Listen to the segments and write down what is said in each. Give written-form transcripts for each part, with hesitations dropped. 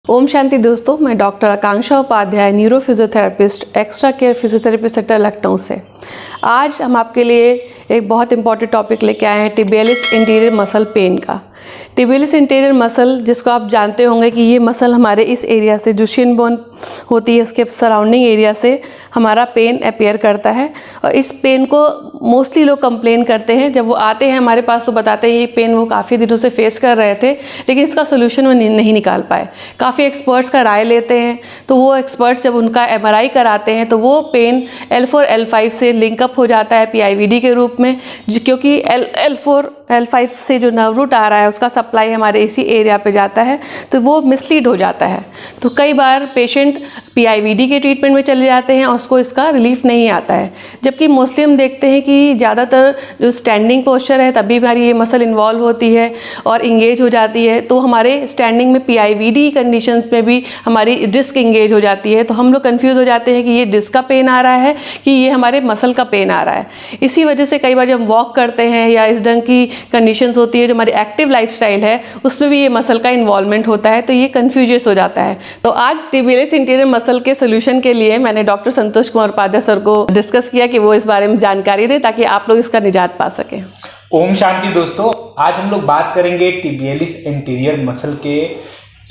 ओम शांति दोस्तों, मैं doctor Akanksha Upadhyay, neuro physiotherapist, extra care physiotherapy centre Lucknow से। आज हम आपके लिए एक बहुत इंपॉर्टेंट टॉपिक लेके आए हैं, टिबियलिस इंटीरियर मसल पेन का। टिबियलिस इंटीरियर मसल, जिसको आप जानते होंगे कि ये मसल हमारे इस एरिया से, जो शिन बोन होती है उसके सराउंडिंग एरिया से हमारा पेन अपीयर करता है। और इस पेन को मोस्टली लोग कंप्लेन करते हैं, जब वो आते हैं हमारे पास तो बताते हैं ये पेन वो काफ़ी दिनों से फेस कर रहे थे, लेकिन इसका सोल्यूशन वो नहीं निकाल पाए। काफ़ी एक्सपर्ट्स का राय लेते हैं, तो वो एक्सपर्ट्स जब उनका MRI कराते हैं तो वो पेन L4 L5 से लिंकअप हो जाता है PIVD के रूप में, क्योंकि L4 L5 से जो नर्व रूट आ रहा है उसका सप्लाई हमारे इसी एरिया पे जाता है, तो वो मिसलीड हो जाता है। तो कई बार पेशेंट PIVD के ट्रीटमेंट में चले जाते हैं और उसको इसका रिलीफ नहीं आता है। जबकि मोस्टली हम देखते हैं कि ज़्यादातर जो स्टैंडिंग पोस्चर है तभी हमारी ये मसल इन्वॉल्व होती है और इंगेज हो जाती है। तो हमारे स्टैंडिंग में PIVD कंडीशंस में भी हमारी डिस्क इंगेज हो जाती है, तो हम लोग कंफ्यूज हो जाते हैं कि ये डिस्क का पेन आ रहा है कि ये हमारे मसल का पेन आ रहा है। इसी वजह से कई बार जब हम वॉक करते हैं या इस ढंग की कंडीशंस होती है, जो हमारी एक्टिव लाइफस्टाइल है उसमें भी ये मसल का इन्वॉल्वमेंट होता है, तो ये कन्फ्यूजियस हो जाता है। तो आज टिबियलिस इंटीरियर मसल के सोल्यूशन के लिए मैंने डॉक्टर संतोष कुमार उपाध्याय सर को डिस्कस किया कि वो इस बारे में जानकारी दे, ताकि आप लोग इसका निजात पा सकें। ओम शांति दोस्तों, आज हम लोग बात करेंगे टिबियलिस इंटीरियर मसल के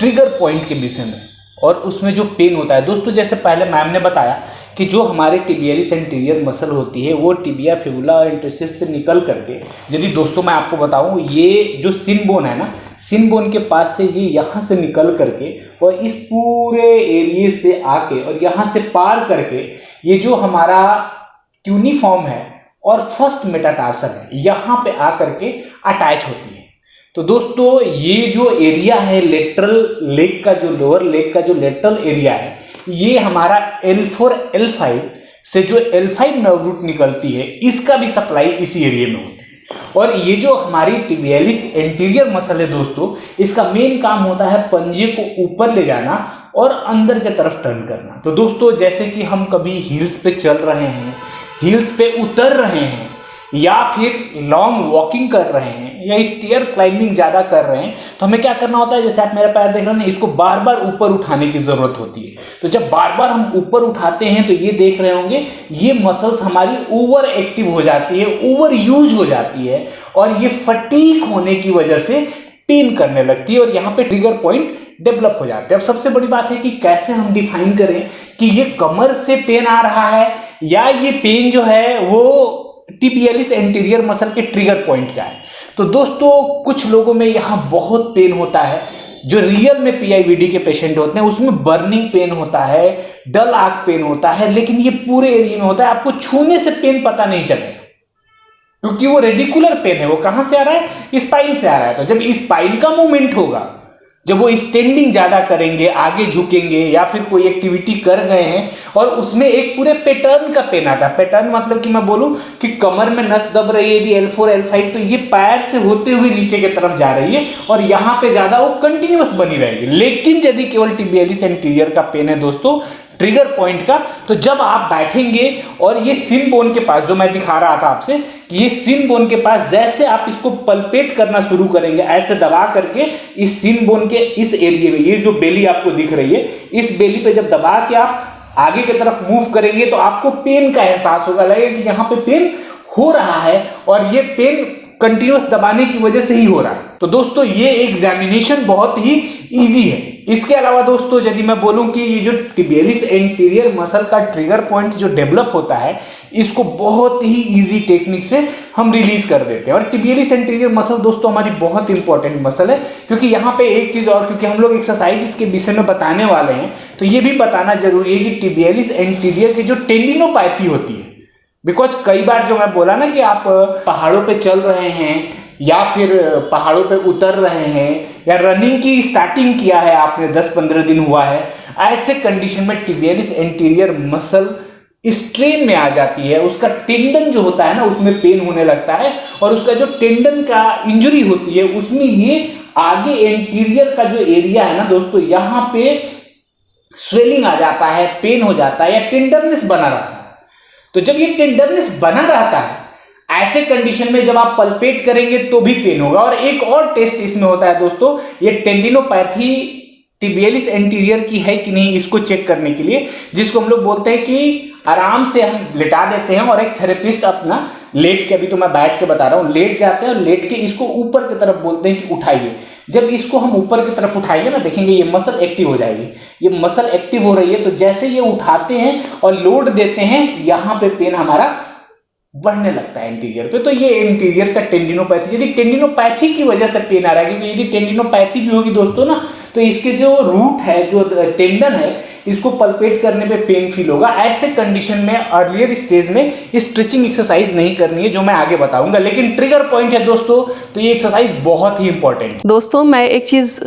ट्रिगर पॉइंट के विषय में और उसमें जो पेन होता है। दोस्तों, जैसे पहले मैम ने बताया कि जो हमारे टिबियलिस इंटीरियर मसल होती है वो टिबिया, फिबुला और इंटरसिस से निकल करके, यदि दोस्तों मैं आपको बताऊं, ये जो सिन बोन है ना, सिन बोन के पास से ये यहाँ से निकल करके और इस पूरे एरिए से आके और यहाँ से पार करके ये जो हमारा ट्यूनिफॉर्म है और फर्स्ट मेटाटार्सल है, यहाँ पे आकर के अटैच होती है। तो दोस्तों, ये जो एरिया है लेटरल लेग का, जो लोअर लेग का जो लेटरल एरिया है, ये हमारा L4 L5 से जो L5 नर्व रूट निकलती है, इसका भी सप्लाई इसी एरिया में होती है। और ये जो हमारी टिबियलिस इंटीरियर मसल है दोस्तों, इसका मेन काम होता है पंजे को ऊपर ले जाना और अंदर की तरफ टर्न करना। तो दोस्तों, जैसे कि हम कभी हील्स पे चल रहे हैं, हील्स पे उतर रहे हैं, या फिर लॉन्ग वॉकिंग कर रहे हैं, या स्टेयर क्लाइंबिंग ज़्यादा कर रहे हैं, तो हमें क्या करना होता है, जैसे आप मेरा पैर देख रहे हैं, इसको बार बार ऊपर उठाने की ज़रूरत होती है। तो जब बार बार हम ऊपर उठाते हैं तो ये देख रहे होंगे, ये मसल्स हमारी ओवर एक्टिव हो जाती है, ओवर यूज हो जाती है, और ये फटीग होने की वजह से पेन करने लगती है और यहाँ पे ट्रिगर पॉइंट डेवलप हो जाते हैं। अब सबसे बड़ी बात है कि कैसे हम डिफाइन करें कि ये कमर से पेन आ रहा है या ये पेन जो है वो टिबियलिस इंटीरियर मसल के ट्रिगर पॉइंट का है। तो दोस्तों, कुछ लोगों में यहाँ बहुत पेन होता है, जो रियल में PIVD के पेशेंट होते हैं उसमें बर्निंग पेन होता है, डल आंख पेन होता है, लेकिन ये पूरे एरिया में होता है, आपको छूने से पेन पता नहीं चलेगा, क्योंकि वो रेडिकुलर पेन है। वो कहाँ से आ रहा है? स्पाइन से आ रहा है। तो जब स्पाइन का मूवमेंट होगा, जब वो स्टैंडिंग ज़्यादा करेंगे, आगे झुकेंगे, या फिर कोई एक्टिविटी कर गए हैं और उसमें एक पूरे पैटर्न का पेन आता है। पैटर्न मतलब कि मैं बोलूं कि कमर में नस दब रही है यदि L4 L5, तो ये पैर से होते हुए नीचे की तरफ जा रही है और यहाँ पे ज़्यादा वो कंटिन्यूअस बनी रहेगी। लेकिन यदि केवल टिबियलिस इंटीरियर का पेन है दोस्तों, ट्रिगर पॉइंट का, तो जब आप बैठेंगे और ये सिन बोन के पास, जो मैं दिखा रहा था आपसे, कि ये सिन बोन के पास जैसे आप इसको पल्पेट करना शुरू करेंगे, ऐसे दबा करके इस सिन बोन के इस एरिया में, ये जो बेली आपको दिख रही है, इस बेली पे जब दबा के आप आगे की तरफ मूव करेंगे तो आपको पेन का एहसास होगा, लगेगा कि यहाँ पे पेन हो रहा है और ये पेन कंटिन्यूअस दबाने की वजह से ही हो रहा है। तो दोस्तों, ये एग्जामिनेशन बहुत ही इजी है। इसके अलावा दोस्तों, यदि मैं बोलूं कि ये जो टिबियलिस इंटीरियर मसल का ट्रिगर पॉइंट जो डेवलप होता है, इसको बहुत ही इजी टेक्निक से हम रिलीज कर देते हैं। और टिबियलिस इंटीरियर मसल दोस्तों हमारी बहुत इंपॉर्टेंट मसल है, क्योंकि यहाँ पे एक चीज और, क्योंकि हम लोग एक्सरसाइज इसके विषय में बताने वाले हैं, तो ये भी बताना जरूरी है कि टिबियलिस इंटीरियर की जो टेंडिनोपैथी होती है, बिकॉज कई बार जो मैं बोला ना कि आप पहाड़ों पे चल रहे हैं या फिर पहाड़ों पे उतर रहे हैं या रनिंग की स्टार्टिंग किया है आपने, 10-15 दिन हुआ है, ऐसे कंडीशन में टिबियलिस इंटीरियर मसल स्ट्रेन में आ जाती है। उसका टेंडन जो होता है ना, उसमें पेन होने लगता है और उसका जो टेंडन का इंजरी होती है उसमें ये आगे इंटीरियर का जो एरिया है ना दोस्तों, यहाँ पे स्वेलिंग आ जाता है, पेन हो जाता है या टेंडरनेस बना रहता है। तो जब ये टेंडरनेस बना रहता है, ऐसे कंडीशन में जब आप पल्पेट करेंगे तो भी पेन होगा। और एक और टेस्ट इसमें होता है दोस्तों, ये टेंडिनोपैथी टिबियलिस एंटीरियर की है कि नहीं इसको चेक करने के लिए, जिसको हम लोग बोलते हैं कि आराम से हम लिटा देते हैं और एक थेरेपिस्ट अपना लेट के, अभी तो मैं बैठ के बता रहा हूँ, लेट जाते हैं और लेट के इसको ऊपर की तरफ बोलते हैं कि उठाइए। जब इसको हम ऊपर की तरफ उठाएंगे ना, देखेंगे ये मसल एक्टिव हो जाएगी। ये मसल एक्टिव हो रही है, तो जैसे ये उठाते हैं और लोड देते हैं, यहाँ पे पेन हमारा बढ़ने लगता है इंटीरियर पे। तो ये इंटीरियर का टेंडिनोपैथी, यदि टेंडिनोपैथी की वजह से पेन आ रहा है, क्योंकि यदि टेंडिनोपैथी भी होगी दोस्तों ना, तो इसके जो रूट है, जो टेंडन है, इसको पल्पेट करने पे पेन फील होगा। ऐसे कंडीशन में अर्लियर स्टेज में स्ट्रेचिंग एक्सरसाइज नहीं करनी है, जो मैं आगे बताऊंगा। लेकिन ट्रिगर पॉइंट है दोस्तों, तो ये एक्सरसाइज बहुत ही इंपॉर्टेंट है। दोस्तों मैं एक चीज़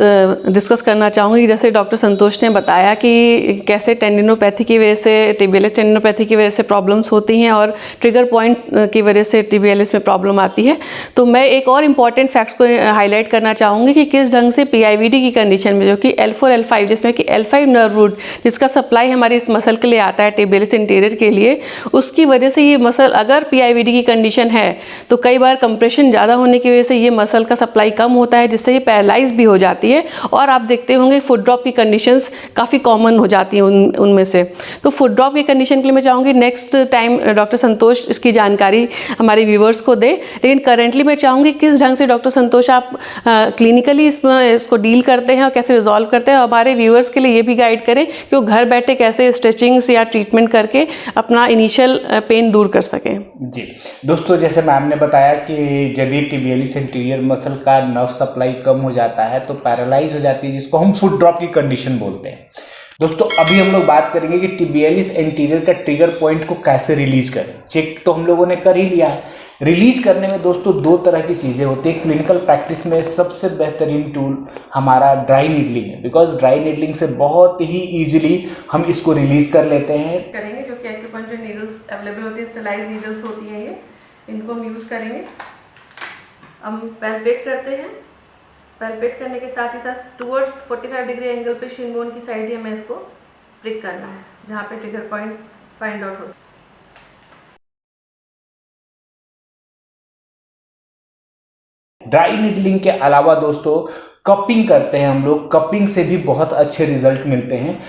डिस्कस करना चाहूँगी, जैसे डॉक्टर संतोष ने बताया कि कैसे टेंडिनोपैथी की वजह से, टिबियलिस टेंडिनोपैथी की वजह से प्रॉब्लम्स होती हैं और ट्रिगर पॉइंट की वजह से टिबियलिस में प्रॉब्लम आती है। तो मैं एक और इम्पॉर्टेंट फैक्ट्स को हाईलाइट करना चाहूँगी कि किस ढंग से PIVD की कंडीशन में, जो कि L4 L5, जिसमें कि L5 नर्व रूट जिसका सप्लाई हमारी इस मसल के लिए आता है टिबियलिस इंटीरियर के लिए, उसकी वजह से ये मसल, अगर PIVD की कंडीशन है तो कई बार कंप्रेशन ज़्यादा होने की वजह से ये मसल का सप्लाई कम होता है, जिससे ये पैरालाइज भी हो जाती है। और आप देखते होंगे फुट ड्रॉप की कंडीशंस काफ़ी कॉमन हो जाती हैं उनमें से। तो फुट ड्रॉप की कंडीशन के लिए मैं चाहूँगी नेक्स्ट टाइम डॉक्टर संतोष इसकी जानकारी हमारे व्यूवर्स को दे। लेकिन करेंटली मैं चाहूँगी किस ढंग से डॉक्टर संतोष आप क्लिनिकली इसको डील करते हैं और कैसे रिजॉल्व करते हैं, हमारे व्यूअर्स के लिए ये भी गाइड करें कि वो घर बैठे कैसे स्ट्रेचिंग्स या ट्रीटमेंट करके अपना इनिशियल पेन दूर कर सकें। जी दोस्तों, जैसे मैम ने बताया कि यदि टिबियलिस एंटीरियर मसल का नर्व सप्लाई कम हो जाता है तो पैरालाइज हो जाती है, जिसको हम फुट ड्रॉप की कंडीशन बोलते हैं। दोस्तों अभी हम लोग बात करेंगे कि टिबियलिस एंटीरियर का ट्रिगर पॉइंट को कैसे रिलीज करें। चेक तो हम लोगों ने कर ही लिया है। रिलीज करने में दोस्तों दो तरह की चीज़ें होती है। क्लिनिकल प्रैक्टिस में सबसे बेहतरीन टूल हमारा ड्राई नीडलिंग है, बिकॉज ड्राई नीडलिंग से बहुत ही ईजिली हम इसको रिलीज कर लेते हैं। करेंगे जो कि एक्यूपंक्चर नीडल्स अवेलेबल होती है, स्टेलाइज नीडल्स होती हैं, ये इनको हम यूज़ करेंगे। हम पैल्पेट करते हैं, पैल्पेट करने के साथ ही साथ टूवर्ड्स 45 डिग्री एंगल पे शिन बोन की साइड ही हमें इसको प्रिक करना है, जहाँ पे ट्रिगर पॉइंट फाइंड आउट होता है। ड्राई नीडलिंग के अलावा दोस्तों कपिंग करते हैं हम लोग। कपिंग से भी बहुत अच्छे रिजल्ट मिलते हैं।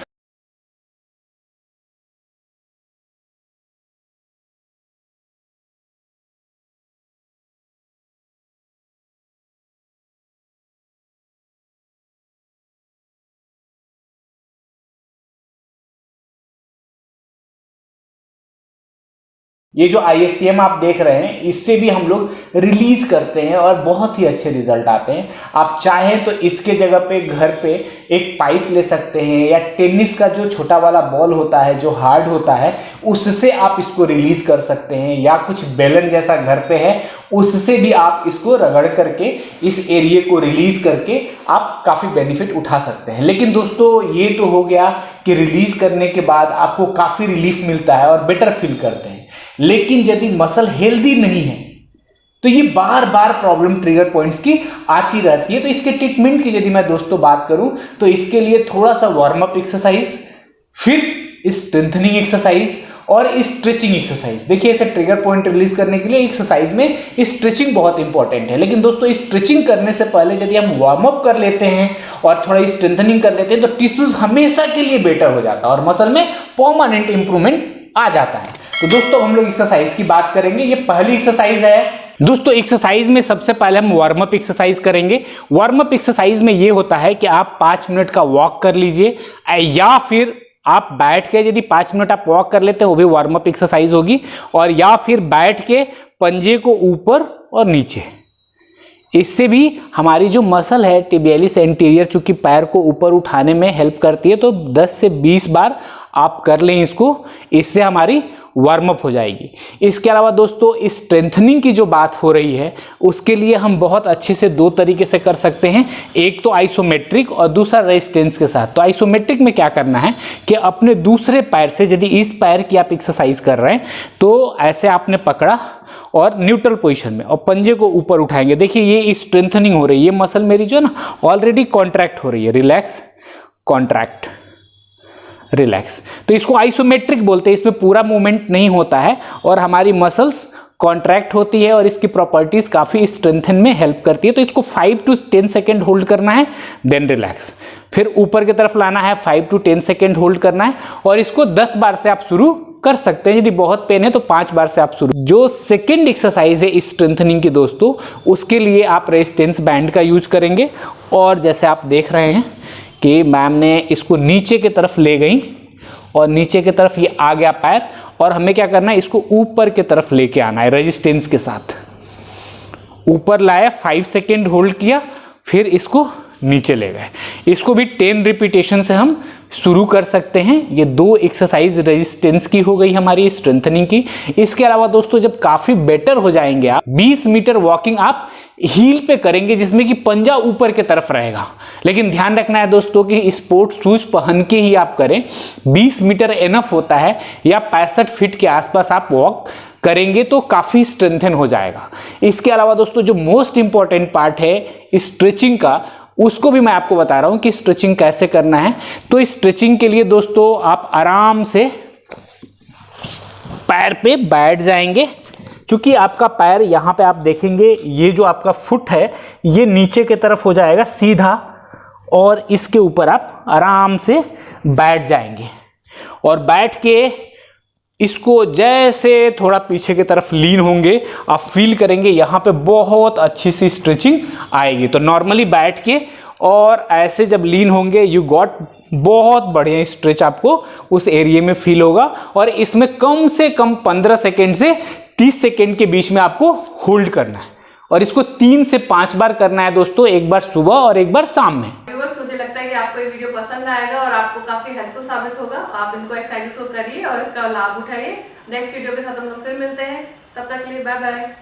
ये जो ISTM आप देख रहे हैं, इससे भी हम लोग रिलीज करते हैं और बहुत ही अच्छे रिजल्ट आते हैं। आप चाहें तो इसके जगह पे घर पे एक पाइप ले सकते हैं, या टेनिस का जो छोटा वाला बॉल होता है जो हार्ड होता है, उससे आप इसको रिलीज कर सकते हैं, या कुछ बेलन जैसा घर पे है उससे भी आप इसको रगड़ करके इस एरिया को रिलीज करके आप काफ़ी बेनिफिट उठा सकते हैं। लेकिन दोस्तों ये तो हो गया कि रिलीज करने के बाद आपको काफ़ी रिलीफ मिलता है और बेटर फील करते हैं। लेकिन यदि मसल हेल्दी नहीं है तो ये बार बार प्रॉब्लम ट्रिगर पॉइंट्स की आती रहती है। तो इसके ट्रीटमेंट की यदि मैं दोस्तों बात करूं तो इसके लिए थोड़ा सा वार्म अप एक्सरसाइज, फिर स्ट्रेंथनिंग एक्सरसाइज और स्ट्रेचिंग एक्सरसाइज। देखिए इसे ट्रिगर पॉइंट रिलीज करने के लिए एक्सरसाइज में स्ट्रेचिंग बहुत इंपॉर्टेंट है। लेकिन दोस्तों स्ट्रेचिंग करने से पहले यदि हम वार्म अप कर लेते हैं और थोड़ा स्ट्रेंथनिंग कर लेते हैं तो टिश्यूज हमेशा के लिए बेटर हो जाता है और मसल में परमानेंट इंप्रूवमेंट आ जाता है। तो दोस्तों हम लोग एक्सरसाइज की बात करेंगे। ये पहली एक्सरसाइज है दोस्तों। एक्सरसाइज में सबसे पहले हम वार्म अप एक्सरसाइज करेंगे। वार्म अप एक्सरसाइज में ये होता है कि आप 5 मिनट का वॉक कर लीजिए, या फिर आप बैठ के यदि 5 मिनट आप वॉक कर लेते हैं वो भी वार्म अप एक्सरसाइज होगी, और या फिर बैठ के पंजे को ऊपर और नीचे। इससे भी हमारी जो मसल है टिबियलिस एंटीरियर, चूंकि पैर को ऊपर उठाने में हेल्प करती है, तो 10 से 20 बार आप कर लें इसको, इससे हमारी वार्म अप हो जाएगी। इसके अलावा दोस्तों स्ट्रेंथनिंग की जो बात हो रही है उसके लिए हम बहुत अच्छे से 2 तरीके से कर सकते हैं। एक तो आइसोमेट्रिक और दूसरा रेजिस्टेंस के साथ। तो आइसोमेट्रिक में क्या करना है कि अपने दूसरे पैर से, यदि इस पैर की आप एक्सरसाइज कर रहे हैं तो ऐसे आपने पकड़ा और न्यूट्रल पोजीशन में, और पंजे को ऊपर उठाएंगे। देखिए ये स्ट्रेंथनिंग हो रही है, ये मसल मेरी जो है ना ऑलरेडी कॉन्ट्रैक्ट हो रही है। Relax, contract, relax. तो इसको आइसोमेट्रिक बोलते हैं। इसमें पूरा मूवमेंट नहीं होता है और हमारी मसल्स कॉन्ट्रैक्ट होती है और इसकी प्रॉपर्टीज काफ़ी स्ट्रेंथन में हेल्प करती है। तो इसको 5 to 10 सेकेंड होल्ड करना है, देन रिलैक्स। फिर ऊपर की तरफ लाना है, 5 to 10 सेकेंड होल्ड करना है और इसको 10 बार से आप शुरू कर सकते हैं। यदि बहुत पेन है तो 5 बार से आप शुरू। जो सेकेंड एक्सरसाइज है स्ट्रेंथनिंग की दोस्तों, उसके लिए आप रेजिस्टेंस बैंड का यूज करेंगे। और जैसे आप देख रहे हैं कि मैम ने इसको नीचे की तरफ ले गई और नीचे की तरफ ये आ गया पैर, और हमें क्या करना है, इसको ऊपर की तरफ लेके आना है रेजिस्टेंस के साथ। ऊपर लाया, 5 सेकेंड होल्ड किया, फिर इसको नीचे ले गए। इसको भी 10 रिपीटेशन से हम शुरू कर सकते हैं। ये 2 एक्सरसाइज रेजिस्टेंस की हो गई हमारी, स्ट्रेंथनिंग की। इसके अलावा दोस्तों जब काफी बेटर हो जाएंगे आप, 20 मीटर वॉकिंग आप हील पे करेंगे जिसमें कि पंजा ऊपर की तरफ रहेगा। लेकिन ध्यान रखना है दोस्तों कि स्पोर्ट शूज पहन के ही आप करें। 20 मीटर एनफ होता है, या 65 फीट के आसपास आप वॉक करेंगे तो काफी स्ट्रेंथन हो जाएगा। इसके अलावा दोस्तों जो मोस्ट इंपॉर्टेंट पार्ट है स्ट्रेचिंग का, उसको भी मैं आपको बता रहा हूं कि स्ट्रेचिंग कैसे करना है। तो स्ट्रेचिंग के लिए दोस्तों आप आराम से पैर पे बैठ जाएंगे। क्योंकि आपका पैर यहाँ पे आप देखेंगे, ये जो आपका फुट है ये नीचे की तरफ हो जाएगा सीधा, और इसके ऊपर आप आराम से बैठ जाएंगे। और बैठ के इसको जैसे थोड़ा पीछे की तरफ लीन होंगे, आप फील करेंगे यहाँ पे बहुत अच्छी सी स्ट्रेचिंग आएगी। तो नॉर्मली बैठ के और ऐसे जब लीन होंगे, यू गॉट बहुत बढ़िया स्ट्रेच आपको उस एरिया में फील होगा। और इसमें कम से कम 15 सेकेंड से 30 सेकेंड के बीच में आपको होल्ड करना है, और इसको 3 से 5 बार करना है दोस्तों, एक बार सुबह और एक बार शाम में। मुझे लगता है कि आपको ये वीडियो पसंद आएगा और आपको काफी हेल्पफुल साबित होगा। आप इनको एक्सरसाइज को करिए और इसका लाभ उठाइए। नेक्स्ट वीडियो के साथ हम लोग फिर मिलते हैं, तब तक के लिए बाय बाय।